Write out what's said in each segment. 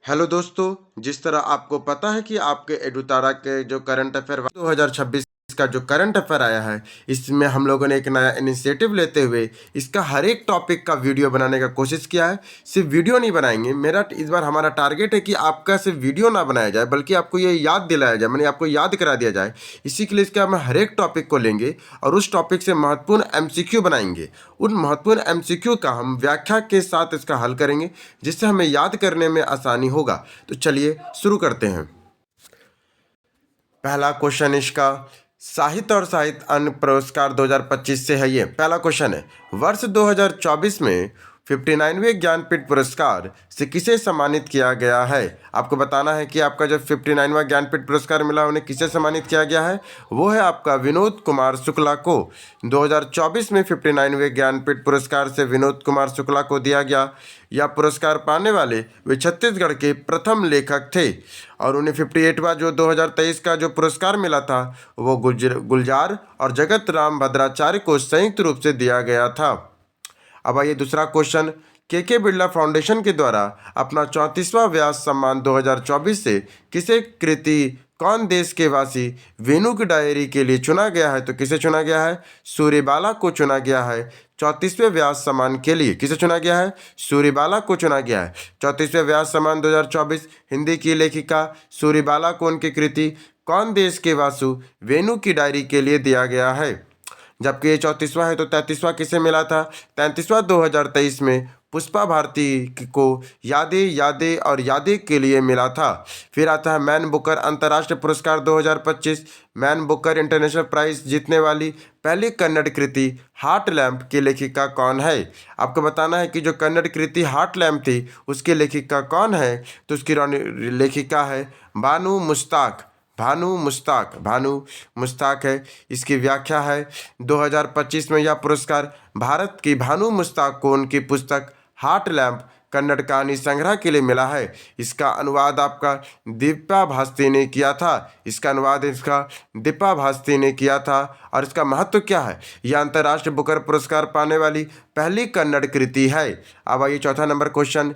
Hello दोस्तों, जिस तरह आपको पता है कि आपके एडुतारा के जो करंट अफेयर 2026 का जो करंट अफेयर आया है, इसमें हम लोगों ने एक नया इनिशिएटिव लेते हुए इसका हर एक टॉपिक का वीडियो बनाने का कोशिश किया है। सिर्फ वीडियो नहीं बनाएंगे, मेरा इस बार हमारा टारगेट है कि आपका सिर्फ वीडियो ना बनाया जाए बल्कि आपको ये याद दिलाया जाए, मैंने आपको याद करा दिया जाए। इसी के लिए इसका हम हर एक टॉपिक को लेंगे और उस टॉपिक से महत्वपूर्ण एमसीक्यू बनाएंगे। उन महत्वपूर्ण एमसीक्यू का हम व्याख्या के साथ इसका हल करेंगे, जिससे हमें याद करने में आसानी होगा। तो चलिए शुरू करते हैं। पहला क्वेश्चन इसका साहित्य और साहित्य अन्य पुरस्कार 2025 से है। ये पहला क्वेश्चन है, वर्ष 2024 में 59वें ज्ञानपीठ पुरस्कार से किसे सम्मानित किया गया है। आपको बताना है कि आपका जो 59वां ज्ञानपीठ पुरस्कार मिला उन्हें किसे सम्मानित किया गया है। वो है आपका विनोद कुमार शुक्ला को। 2024 में 59वें ज्ञानपीठ पुरस्कार से विनोद कुमार शुक्ला को दिया गया। यह पुरस्कार पाने वाले वे छत्तीसगढ़ के प्रथम लेखक थे और उन्हें 58वां जो 2023 का जो पुरस्कार मिला था वो गुलजार और जगत राम भद्राचार्य को संयुक्त रूप से दिया गया था। अब आइए दूसरा क्वेश्चन, के बिरला फाउंडेशन के द्वारा अपना 34वां व्यास सम्मान 2024 से किसे कृति कौन देश के वासी वेणु की डायरी के लिए चुना गया है। तो किसे चुना गया है, सूर्यबाला को चुना गया है 34वें व्यास सम्मान के लिए। किसे चुना गया है, सूर्यबाला को चुना गया है 34वें व्यास सम्मान 2024। हिंदी की लेखिका सूर्यबाला को उनकी कृति कौन देश के वासु वेणु की डायरी के लिए दिया गया है। जबकि ये 34वां है तो 33वां किसे मिला था, 33वां 2023 में पुष्पा भारती को यादें यादें और यादें के लिए मिला था। फिर आता है मैन बुकर अंतर्राष्ट्रीय पुरस्कार 2025। मैन बुकर इंटरनेशनल प्राइज जीतने वाली पहली कन्नड़ कृति हार्ट लैम्प की लेखिका कौन है। आपको बताना है कि जो कन्नड़ कृति हार्ट लैम्प थी उसकी लेखिका कौन है। तो उसकी लेखिका है भानु मुश्ताक। भानु मुश्ताक है। इसकी व्याख्या है 2025 में यह पुरस्कार भारत की भानु मुश्ताक को उनकी पुस्तक हार्ट लैम्प कन्नड़ कहानी संग्रह के लिए मिला है। इसका अनुवाद आपका दीपा भास्ती ने किया था। और इसका महत्व क्या है, यह अंतर्राष्ट्रीय बुकर पुरस्कार पाने वाली पहली कन्नड़ कृति है। अब आइए चौथा नंबर क्वेश्चन,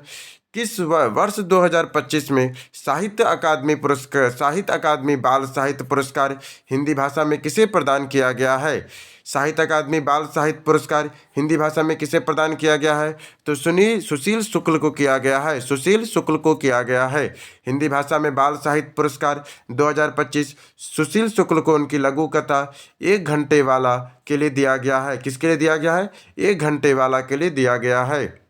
किस वर्ष 2025 में साहित्य अकादमी बाल साहित्य पुरस्कार हिंदी भाषा में किसे प्रदान किया गया है। साहित्य अकादमी बाल साहित्य पुरस्कार हिंदी भाषा में किसे प्रदान किया गया है। तो सुशील शुक्ल को किया गया है। हिंदी भाषा में बाल साहित्य पुरस्कार 2025 सुशील शुक्ल को उनकी लघु कथा 1 घंटे वाला के लिए दिया गया है। किसके लिए दिया गया है, 1 घंटे वाला के लिए दिया गया है।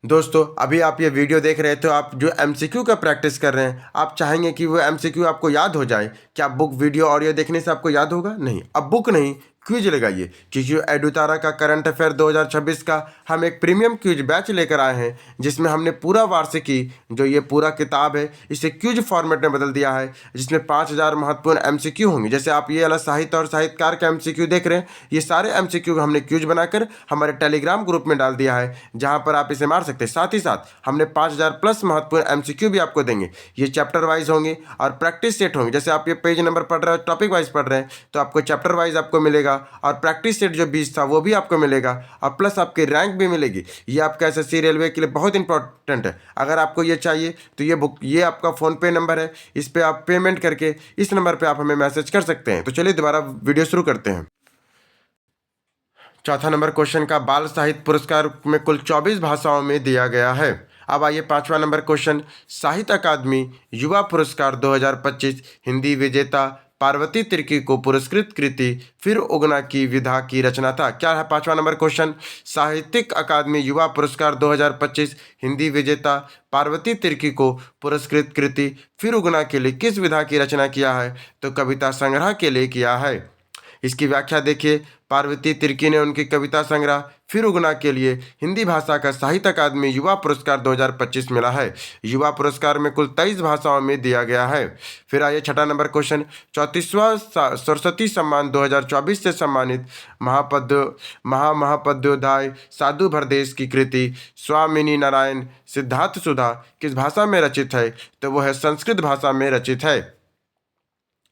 दोस्तों, अभी आप ये वीडियो देख रहे थे तो आप जो एमसीक्यू का प्रैक्टिस कर रहे हैं, आप चाहेंगे कि वो एमसीक्यू आपको याद हो जाए। क्या बुक वीडियो ऑडियो देखने से आपको याद होगा? नहीं। अब बुक नहीं, क्विज लगाइए, क्योंकि एडुतारा का करंट अफेयर 2026 का हम एक प्रीमियम क्विज बैच लेकर आए हैं, जिसमें हमने पूरा वार्षिकी जो ये पूरा किताब है इसे क्विज फॉर्मेट में बदल दिया है, जिसमें 5000 महत्वपूर्ण एमसीक्यू होंगे। जैसे आप ये वाला साहित्य और साहित्यकार का एमसीक्यू देख रहे हैं, ये सारे एमसीक्यू हमने क्विज बनाकर हमारे टेलीग्राम ग्रुप में डाल दिया है, जहाँ पर आप इसे मार सकते हैं। साथ ही साथ हमने 5000 प्लस महत्वपूर्ण एमसीक्यू भी आपको देंगे। ये चैप्टर वाइज होंगे और प्रैक्टिस सेट होंगे। जैसे आप ये पेज नंबर पढ़ रहे हो, टॉपिक वाइज पढ़ रहे हैं, तो आपको चैप्टर वाइज आपको मिलेगा और प्रैक्टिस सेट जो 20 था वो भी आपको मिलेगा और प्लस आपकी रैंक भी मिलेगी। ये आपका एसएससी रेलवे के लिए बहुत इंपॉर्टेंट है। अगर आपको ये चाहिए तो ये आपका फ़ोन पे नंबर है, इस पर आप पेमेंट करके इस नंबर पे आप हमें मैसेज कर सकते हैं। तो चलिए दोबारा वीडियो शुरू करते हैं। चौथा नंबर क्वेश्चन का बाल साहित्य पुरस्कार में कुल 24 भाषाओं में दिया गया है। अब आइए पांचवा नंबर क्वेश्चन, साहित्य अकादमी युवा पुरस्कार 2025 हिंदी विजेता पार्वती तिर्की को पुरस्कृत कृति फिर उगना की विधा की रचना था। क्या है पांचवा नंबर क्वेश्चन, साहित्यिक अकादमी युवा पुरस्कार 2025 हिंदी विजेता पार्वती तिर्की को पुरस्कृत कृति फिर उगना के लिए किस विधा की रचना किया है। तो कविता संग्रह के लिए किया है। इसकी व्याख्या देखिए, पार्वती तिर्की ने उनकी कविता संग्रह फिर उगना के लिए हिंदी भाषा का साहित्य अकादमी युवा पुरस्कार 2025 मिला है। युवा पुरस्कार में कुल 23 भाषाओं में दिया गया है। फिर आइए छठा नंबर क्वेश्चन, 34वां सरस्वती सम्मान 2024 से सम्मानित महामहापद्योधाय साधु भरदेश की कृति स्वामिनी नारायण सिद्धार्थ सुधा किस भाषा में रचित है। तो वह संस्कृत भाषा में रचित है।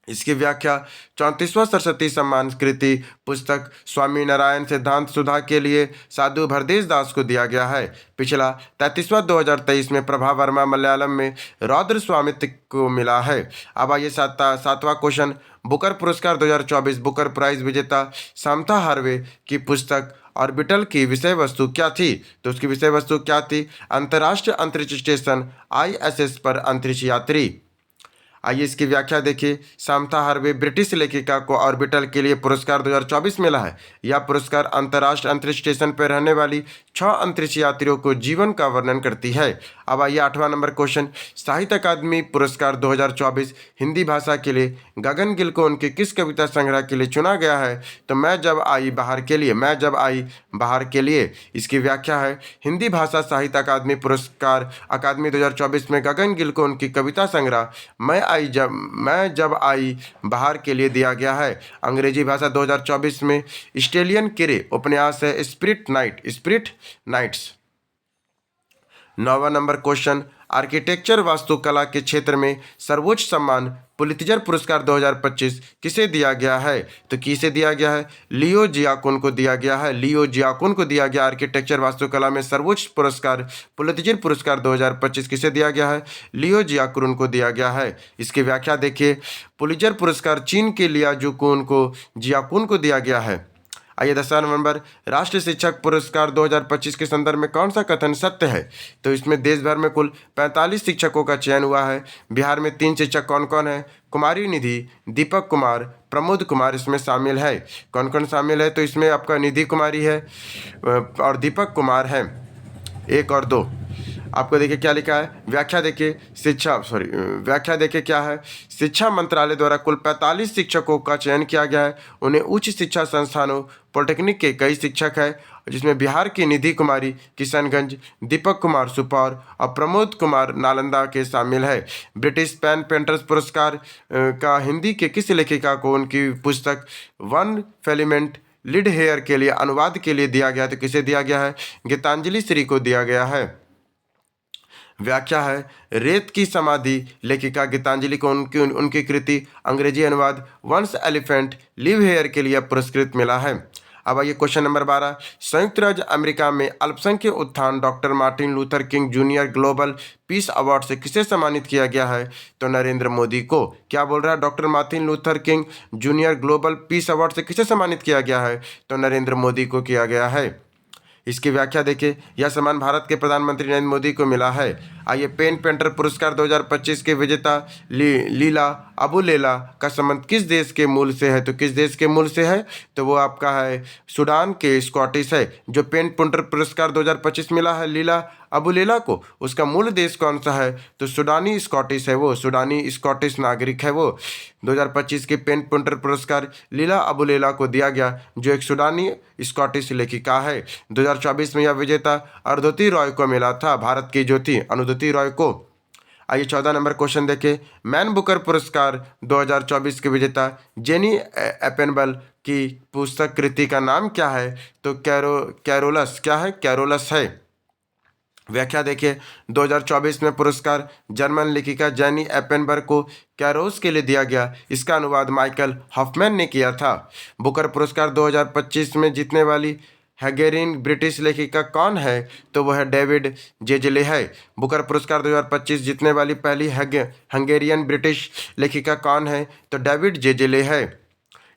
इसकी व्याख्या 34वां सरस्वती सम्मान कृति पुस्तक स्वामी नारायण सिद्धांत सुधा के लिए साधु भरदेश दास को दिया गया है। पिछला 33वां 2023 में प्रभा वर्मा मलयालम में रौद्र स्वामित्व को मिला है। अब आइए सातवां क्वेश्चन। बुकर पुरस्कार 2024 बुकर प्राइज विजेता समता हार्वे की पुस्तक ऑर्बिटल की विषय वस्तु क्या थी? तो उसकी विषय वस्तु क्या थी? अंतर्राष्ट्रीय अंतरिक्ष स्टेशन ISS पर अंतरिक्ष यात्री। आइए इसकी व्याख्या देखिए। समता हार्वे ब्रिटिश लेखिका को ऑर्बिटल के लिए पुरस्कार 2024 मिला है। यह पुरस्कार अंतर्राष्ट्रीय अंतरिक्ष स्टेशन पर रहने वाली 6 अंतरिक्ष यात्रियों को जीवन का वर्णन करती है। अब आइए 8वां नंबर क्वेश्चन। साहित्य अकादमी पुरस्कार 2024 हिंदी भाषा के लिए गगन गिल को उनके किस कविता संग्रह के लिए चुना गया है? तो मैं जब आई बाहर के लिए। मैं जब आई बाहर के लिए। इसकी व्याख्या है हिंदी भाषा साहित्य अकादमी पुरस्कार अकादमी 2024 में गगन गिल को उनकी कविता संग्रह मैं जब आई बाहर के लिए दिया गया है। अंग्रेजी भाषा 2024 में स्टेलियन किरे उपन्यास है स्पिरिट नाइट्स। 9वां नंबर क्वेश्चन। आर्किटेक्चर वास्तुकला के क्षेत्र में सर्वोच्च सम्मान पुलित्जर पुरस्कार 2025 किसे दिया गया है? तो किसे दिया गया है? लियो जियाकुन को दिया गया है। लियो जियाकुन को दिया गया आर्किटेक्चर वास्तुकला में सर्वोच्च पुरस्कार पुलित्जर पुरस्कार 2025 किसे दिया गया है? लियो जियाकुन को दिया गया है। इसकी व्याख्या देखिए। पुलित्जर पुरस्कार चीन के लिया जुकुन को जियाकुन को दिया गया है। आइए 10वां नंबर। राष्ट्रीय शिक्षक पुरस्कार 2025 के संदर्भ में कौन सा कथन सत्य है? तो इसमें देश भर में कुल 45 शिक्षकों का चयन हुआ है। बिहार में 3 शिक्षक कौन कौन है? कुमारी निधि, दीपक कुमार, प्रमोद कुमार इसमें शामिल है। कौन कौन शामिल है? तो इसमें आपका निधि कुमारी है और दीपक कुमार है। 1 और 2। आपको देखिए क्या लिखा है। व्याख्या देखिए। व्याख्या देखिए क्या है। शिक्षा मंत्रालय द्वारा कुल 45 शिक्षकों का चयन किया गया है। उन्हें उच्च शिक्षा संस्थानों पॉलिटेक्निक के कई शिक्षक हैं, जिसमें बिहार की निधि कुमारी किशनगंज, दीपक कुमार सुपौल और प्रमोद कुमार नालंदा के शामिल है। ब्रिटिश पेन पेंटर्स पुरस्कार का हिंदी के किस लेखिका को उनकी पुस्तक वन फेलिमेंट लिड हेयर के लिए अनुवाद के लिए दिया गया? तो किसे दिया गया है? गीतांजलि श्री को दिया गया है। व्याख्या है रेत की समाधि लेखिका गीतांजलि को उनकी कृति अंग्रेजी अनुवाद वंस एलिफेंट लिव हेयर के लिए पुरस्कृत मिला है। अब आइए क्वेश्चन नंबर 12। संयुक्त राज्य अमेरिका में अल्पसंख्यक उत्थान doctor Martin Luther king junior global peace award से किसे सम्मानित किया गया है? तो नरेंद्र मोदी को। क्या बोल रहा है? Doctor Martin Luther king junior global peace award से किसे सम्मानित किया गया है? तो नरेंद्र मोदी को किया गया है। इसकी व्याख्या देखिए। यह सम्मान भारत के प्रधानमंत्री नरेंद्र मोदी को मिला है। आइए पेन पेंटर पुरस्कार 2025 के विजेता लीला अबुलेला का संबंध किस देश के मूल से है? तो किस देश के मूल से है? तो वो आपका है सूडान के स्कॉटिश है। जो पेन पेंटर पुरस्कार 2025 मिला है लीला अबुलेला को, उसका मूल देश कौन सा है? तो सूडानी स्कॉटिश है। वो सूडानी स्कॉटिश नागरिक है। वो 2025 के पेन पेंटर पुरस्कार लीला अबुलेला को दिया गया, जो एक सूडानी स्कॉटिश लेखिका है। 2024 में यह विजेता अरुंधति रॉय को मिला था, भारत की जो थी अरुंधति रॉय को। आइए 14 नंबर क्वेश्चन देखें। मैन बुकर पुरस्कार 2024 के विजेता जेनी एपेनबल की पुस्तक कृति का नाम क्या है? तो कैरोलस। क्या है? कैरोलस है। व्याख्या देखिए। 2024 में पुरस्कार जर्मन लेखिका जेनी एपेनबर्ग को कैरोस के लिए दिया गया। इसका अनुवाद माइकल हॉफमैन ने किया था। बुकर पुरस्कार 2025 में जीतने वाली हंगेरियन ब्रिटिश लेखिका कौन है? तो वह डेविड जेजेले है। बुकर पुरस्कार 2025 जीतने वाली पहली हंगेरियन ब्रिटिश लेखिका कौन है? तो डेविड जेजेले है।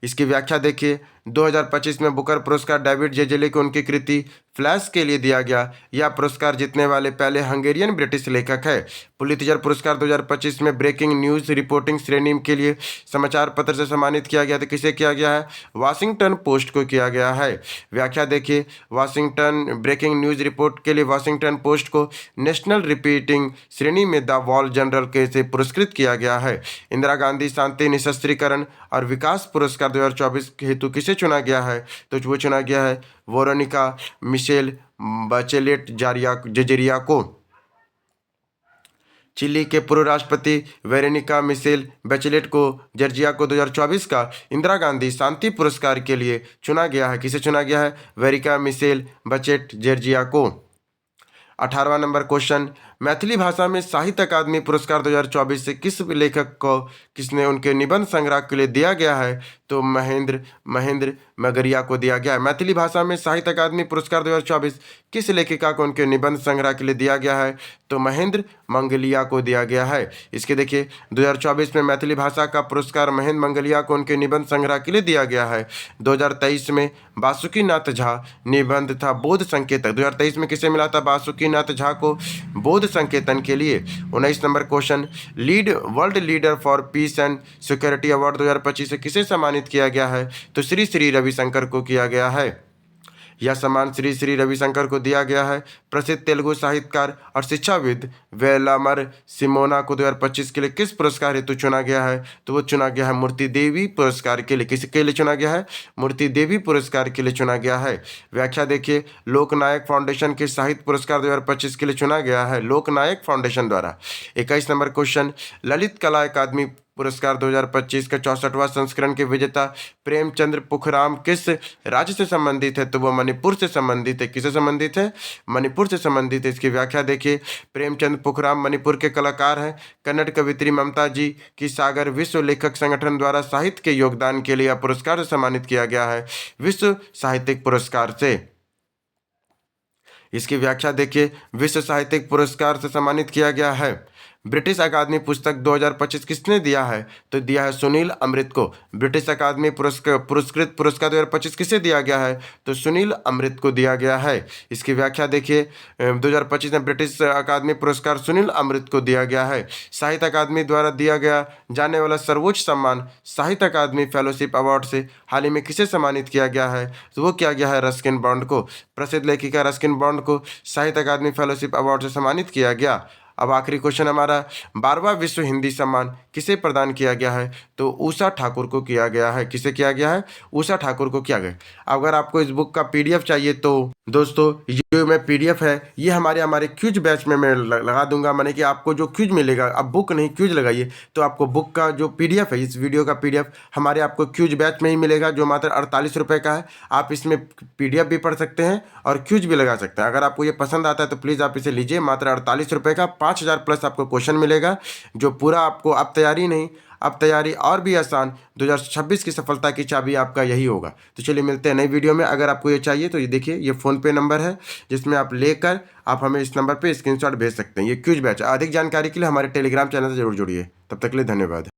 इसकी व्याख्या देखिए। 2025 में बुकर पुरस्कार डेविड जेजेले को उनकी कृति फ्लैश के लिए दिया गया। यह पुरस्कार जीतने वाले पहले हंगेरियन ब्रिटिश लेखक है। पुलित्जर पुरस्कार 2025 में ब्रेकिंग न्यूज़ रिपोर्टिंग श्रेणी के लिए समाचार पत्र से सम्मानित किया गया। तो किसे किया गया है? वाशिंगटन पोस्ट को किया गया है। व्याख्या देखिए। वाशिंगटन ब्रेकिंग न्यूज़ रिपोर्ट के लिए वाशिंगटन पोस्ट को नेशनल रिपोर्टिंग श्रेणी में द वॉल जनरल के से पुरस्कृत किया गया है। इंदिरा गांधी शांति निःशस्त्रीकरण और विकास पुरस्कार 2024 हेतु किसे चुना गया है? तो वो चुना गया है वेरोनिका मिशेल बचेलेट जेजेरिया को। चिली के पूर्व राष्ट्रपति वेरोनिका मिशेल बचेलेट को जॉर्जिया को 2024 का इंदिरा गांधी शांति पुरस्कार के लिए चुना गया है। किसे चुना गया है? वेरोनिका मिशेल बचेलेट जॉर्जिया को। 18वां नंबर क्वेश्चन। मैथिली भाषा में साहित्य अकादमी पुरस्कार 2024 से किस लेखक को किसने उनके निबंध संग्रह के लिए दिया गया है? तो महेंद्र मगरिया को दिया गया है। मैथिली भाषा में साहित्य अकादमी पुरस्कार 2024 किस लेखिका को उनके निबंध संग्रह के लिए दिया गया है? तो महेंद्र मंगलिया को दिया गया है। इसके देखिए 2024 में मैथिली भाषा का पुरस्कार महेंद्र मंगलिया को उनके निबंध संग्रह के लिए दिया गया है। 2023 में बासुकीनाथ झा निबंध था बोध संकेतक। 2023 में किसे मिला था? बासुकीनाथ झा को बोध संकेतन के लिए। 19 number question, world leader for piece and security award 2025 से किसे सम्मानित किया गया है? तो श्री श्री रविशंकर को किया गया है। यह सम्मान श्री श्री रविशंकर को दिया गया है। प्रसिद्ध तेलुगु साहित्यकार और शिक्षाविद वेलामर सिमोना को 2025 के लिए किस पुरस्कार हेतु चुना गया है? तो वो चुना गया है मूर्ति देवी पुरस्कार के लिए। किसके लिए चुना गया है? मूर्ति देवी पुरस्कार के लिए चुना गया है। व्याख्या देखिए, लोकनायक फाउंडेशन के साहित्य पुरस्कार 2025 के लिए चुना गया है लोकनायक फाउंडेशन द्वारा। 21 नंबर क्वेश्चन, ललित कला अकादमी पुरस्कार 2025 का 64वां संस्करण के विजेता प्रेमचंद्र पुखराम किस राज्य से संबंधित है? तो वह मणिपुर से संबंधित है। किससे संबंधित है? मणिपुर से संबंधित है। इसकी व्याख्या देखिए, प्रेमचंद्र पुखराम मणिपुर के कलाकार हैं। कन्नड़ कवित्री ममता जी की सागर विश्व लेखक संगठन द्वारा साहित्य के योगदान के लिए यह पुरस्कार से सम्मानित किया गया है, विश्व साहित्यिक पुरस्कार से। इसकी व्याख्या देखिए, विश्व साहित्यिक पुरस्कार से सम्मानित किया गया है। ब्रिटिश अकादमी पुस्तक 2025 किसने दिया है? तो दिया है सुनील अमृत को। ब्रिटिश अकादमी पुरस्कृत पुरस्कार 2025 किसे दिया गया है? तो सुनील अमृत को दिया गया है। इसकी व्याख्या देखिए, 2025 में ब्रिटिश अकादमी पुरस्कार सुनील अमृत को दिया गया है। साहित्य अकादमी द्वारा दिया गया जाने वाला सर्वोच्च सम्मान साहित्य अकादमी फेलोशिप अवार्ड से हाल ही में किसे सम्मानित किया गया है? तो वो किया गया है रस्किन बॉन्ड को। प्रसिद्ध लेखिका रस्किन बॉन्ड को साहित्य अकादमी फेलोशिप अवार्ड से सम्मानित किया गया। अब आखिरी क्वेश्चन हमारा, 12वां विश्व हिंदी सम्मान किसे प्रदान किया गया है? तो उषा ठाकुर को किया गया है। किसे किया गया है? उषा ठाकुर को किया गया। अगर आपको इस बुक का पीडीएफ चाहिए तो दोस्तों ये में पीडीएफ है, ये हमारे क्यूज बैच में मैं लगा दूंगा। माने कि आपको जो क्यूज मिलेगा, अब बुक नहीं क्यूज लगाइए, तो आपको बुक का जो पीडीएफ है, इस वीडियो का पीडीएफ हमारे आपको क्यूज बैच में ही मिलेगा, जो मात्र 48 रुपये का है। आप इसमें पीडीएफ भी पढ़ सकते हैं और क्यूज भी लगा सकते हैं। अगर आपको ये पसंद आता है तो प्लीज़ आप इसे लीजिए। मात्र 48 रुपये का 5000 प्लस आपको क्वेश्चन मिलेगा, जो पूरा आपको अब तैयारी नहीं, अब तैयारी और भी आसान, 2026 की सफलता की चाबी आपका यही होगा। तो चलिए मिलते हैं नई वीडियो में। अगर आपको ये चाहिए तो ये देखिए, ये फ़ोनपे नंबर है जिसमें आप लेकर आप हमें इस नंबर पे स्क्रीनशॉट भेज सकते हैं। ये क्यूज बैच। अधिक जानकारी के लिए हमारे टेलीग्राम चैनल से जरूर जुड़िए। तब तक के लिए धन्यवाद।